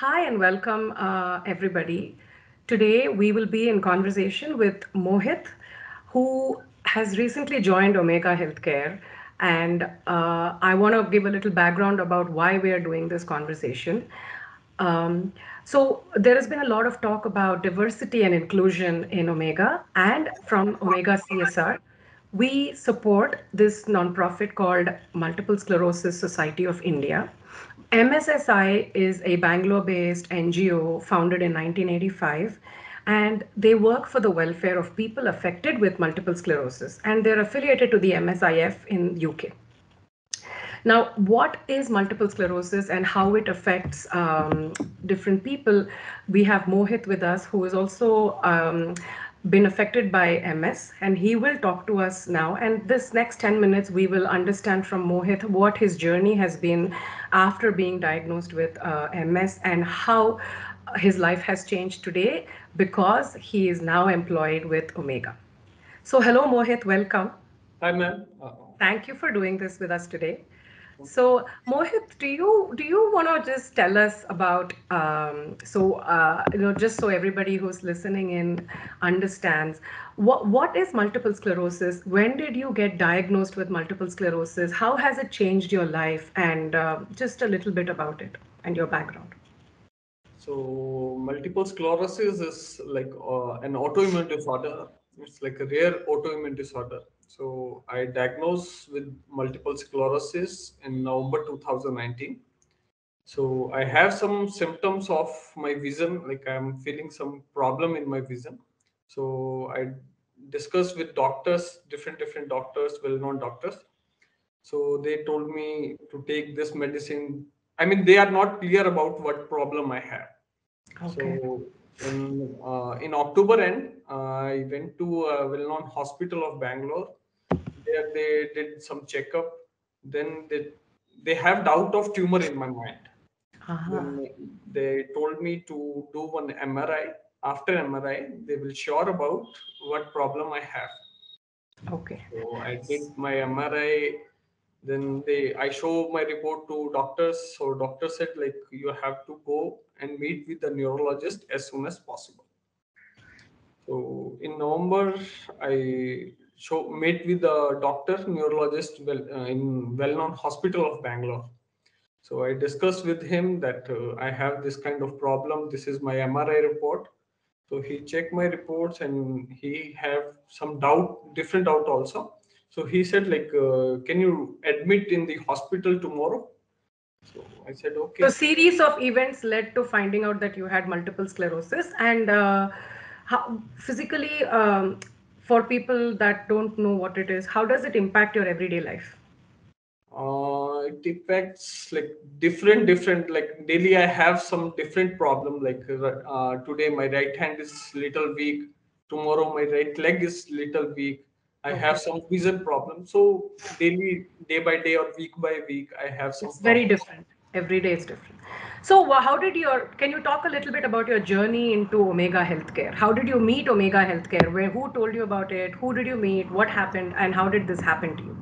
Hi and welcome, everybody. Today we will be in conversation with Mohit, who has recently joined Omega Healthcare. And I want to give a little background about why we are doing this conversation. Um, so, there has been a lot of talk about diversity and inclusion in Omega and from Omega CSR. We support this nonprofit called Multiple Sclerosis Society of India. MSSI is a Bangalore based NGO founded in 1985, and they work for the welfare of people affected with multiple sclerosis, and they're affiliated to the MSIF in UK. Now, what is multiple sclerosis and how it affects different people? We have Mohit with us, who has also been affected by MS, and he will talk to us now. And this next 10 minutes, we will understand from Mohit what his journey has been after being diagnosed with MS and how his life has changed today because he is now employed with Omega. So, hello, Mohit, welcome. Hi, ma'am. Thank you for doing this with us today. So, Mohit, do you want to just tell us about just so everybody who's listening in understands what is multiple sclerosis? When did you get diagnosed with multiple sclerosis? How has it changed your life? And just a little bit about it and your background. So, multiple sclerosis is like an autoimmune disorder. It's like a rare autoimmune disorder. So, I diagnosed with multiple sclerosis in November 2019. So, I have some symptoms of my vision, like I'm feeling some problem in my vision. So, I discussed with doctors, different doctors, well-known doctors. So they told me to take this medicine. I mean, they are not clear about what problem I have. Okay. So in October end, I went to a well-known hospital of Bangalore. There they did some checkup. Then they have doubt of tumor in my mind. Uh-huh. Then they told me to do one MRI. After MRI, they will sure about what problem I have. Okay. So I did my MRI. Then I show my report to doctors. So doctor said like you have to go and meet with the neurologist as soon as possible. So in November, I met with the doctor neurologist in well-known hospital of Bangalore. So I discussed with him that I have this kind of problem. This is my MRI report. So he checked my reports and he have some doubt, different doubt also. So he said like, can you admit in the hospital tomorrow? So I said So, okay. series of events led to finding out that you had multiple sclerosis, and how physically, for people that don't know what it is, how does it impact your everyday life? It affects like different like daily I have some different problem like today my right hand is little weak, tomorrow my right leg is little weak, I have Okay, some vision problem. So daily, day by day or week by week, I have some it's very problem. different. Every day is different. So, how did your? Can you talk a little bit about your journey into Omega Healthcare? How did you meet Omega Healthcare? Who told you about it? Who did you meet? What happened? And how did this happen to you?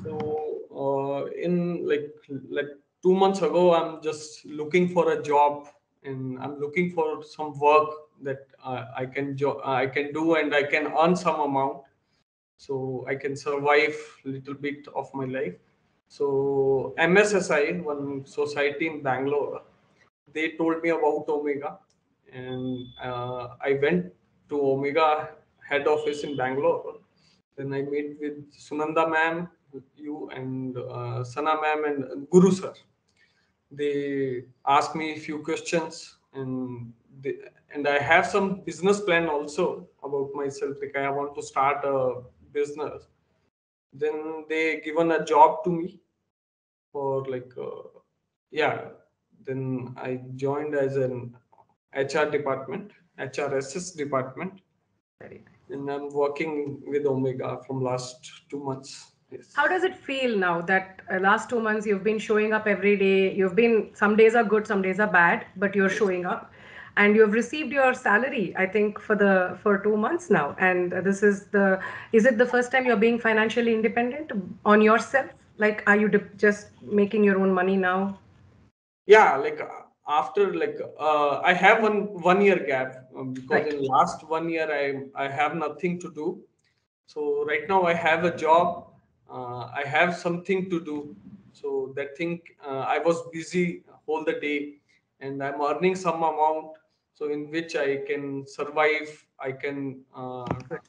So in like 2 months ago, I'm just looking for a job and I'm looking for some work that I can do and I can earn some amount so I can survive little bit of my life. So MSSI, one society in Bangalore, they told me about Omega, and I went to Omega head office in Bangalore. Then I meet with Sunanda ma'am, you and Sana ma'am and Guru sir. They asked me a few questions, and I have some business plan also about myself. Like I want to start a business. Then they given a job to me for yeah. Then I joined as an HR department, HRSS department, Very nice. and I'm working with Omega from last 2 months. Yes. How does it feel now that last 2 months you've been showing up every day? You've been, some days are good, some days are bad, but you're Yes. showing up, and you've received your salary, I think, for 2 months now. And this is is it the first time you're being financially independent on yourself? Like, are you just making your own money now? Yeah, after like I have one year gap, because Right. in last 1 year I have nothing to do. So right now I have a job, I have something to do. So that thing, I was busy whole the day, and I'm earning some amount, so in which I can survive, I can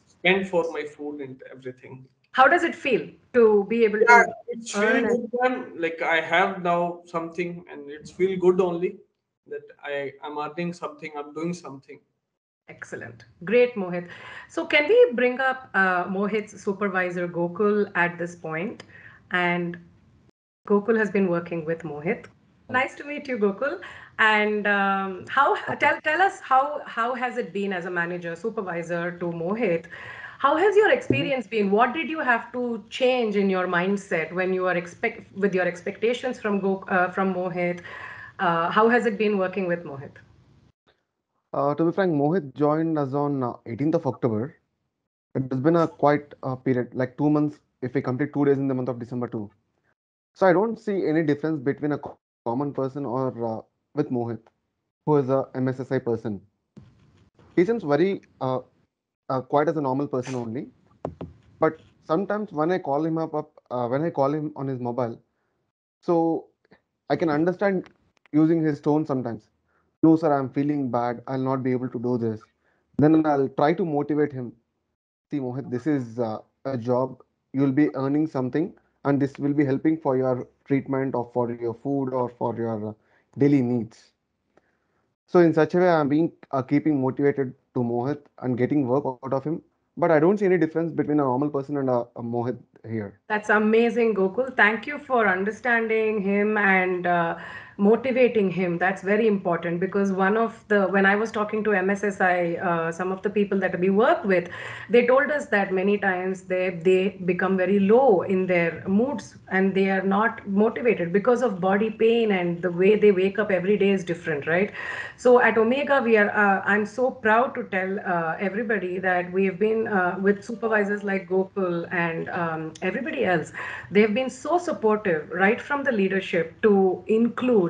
spend for my food and everything. How does it feel to be able Yeah, to it's feel earn? good then. Like I have now something, and it's feel good only that I'm earning something, I'm doing something. Excellent. Great, Mohit. So, can we bring up Mohit's supervisor, Gokul, at this point? And Gokul has been working with Mohit. Nice to meet you, Gokul. And how tell us how has it been as a manager, supervisor to Mohit? How has your experience been? What did you have to change in your mindset when you are expect with your expectations from from Mohit? How has it been working with Mohit? To be frank, Mohit joined us on 18th of October. It has been a quite period, like 2 months if we complete 2 days in the month of December too. So I don't see any difference between a common person or with Mohit, who is a MSSI person. He seems very quiet as a normal person only. But sometimes when I call him on his mobile, so I can understand using his tone sometimes. No, sir, I'm feeling bad. I'll not be able to do this. Then I'll try to motivate him. See, Mohit, this is a job. You'll be earning something, and this will be helping for your treatment or for your food or for your daily needs. So in such a way, I'm being keeping motivated to Mohit and getting work out of him. But I don't see any difference between a normal person and a Mohit here. That's amazing, Gokul. Thank you for understanding him and motivating him. That's very important because when I was talking to MSSI, some of the people that we work with, they told us that many times they become very low in their moods and they are not motivated because of body pain and the way they wake up every day is different, right? So at Omega, I'm so proud to tell everybody that we have been with supervisors like Gokul and everybody else. They've been so supportive right from the leadership to include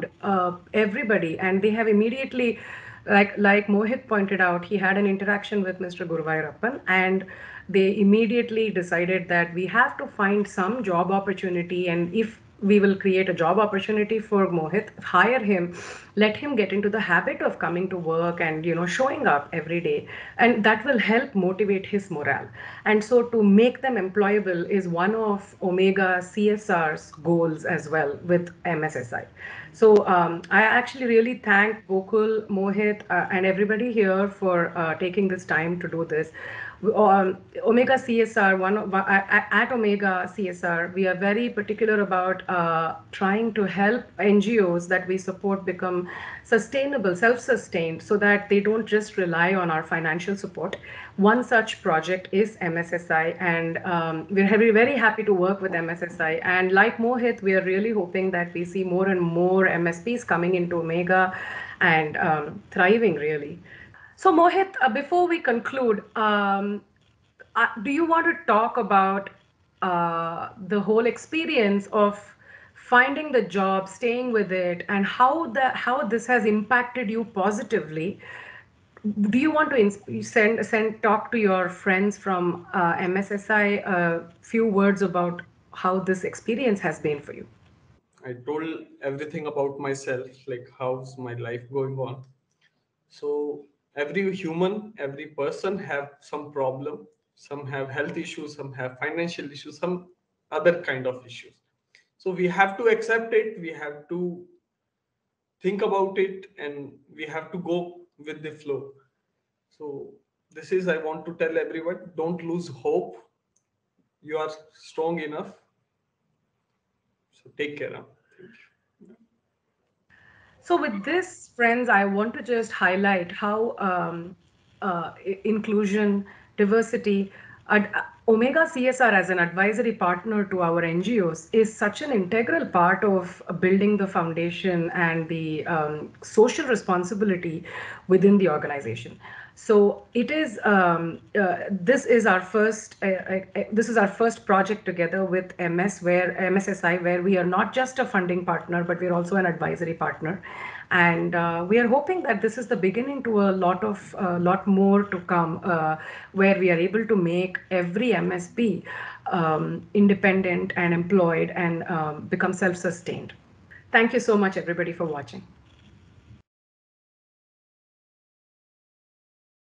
everybody, and they have immediately, like Mohit pointed out, he had an interaction with Mr. Guruvayurappan, and they immediately decided that we have to find some job opportunity, and if we will create a job opportunity for Mohit, hire him, let him get into the habit of coming to work and showing up every day, and that will help motivate his morale. And so to make them employable is one of Omega CSR's goals as well with MSSI. So I actually really thank Gokul, Mohit, and everybody here for taking this time to do this. Omega CSR, at Omega CSR, we are very particular about trying to help NGOs that we support become sustainable, self-sustained, so that they don't just rely on our financial support. One such project is MSSI, and we're very happy to work with MSSI. And like Mohit, we are really hoping that we see more and more MSPs coming into Omega and thriving really. So, Mohit, before we conclude, do you want to talk about the whole experience of finding the job, staying with it, and how this has impacted you positively? Do you want to send talk to your friends from MSSI a few words about how this experience has been for you? I told everything about myself, like how's my life going on. So every human, every person have some problem. Some have health issues, some have financial issues, some other kind of issues. So we have to accept it. We have to think about it, and we have to go with the flow. So this is I want to tell everyone: don't lose hope. You are strong enough. So take care. Huh? Thank you. So, with this, friends, I want to just highlight how inclusion, diversity, Omega CSR as an advisory partner to our NGOs is such an integral part of building the foundation and the social responsibility within the organization. So it is. This is our first. This is our first project together with MSSI, where we are not just a funding partner, but we are also an advisory partner, and we are hoping that this is the beginning to a lot more to come, where we are able to make every MSP independent and employed and become self-sustained. Thank you so much, everybody, for watching.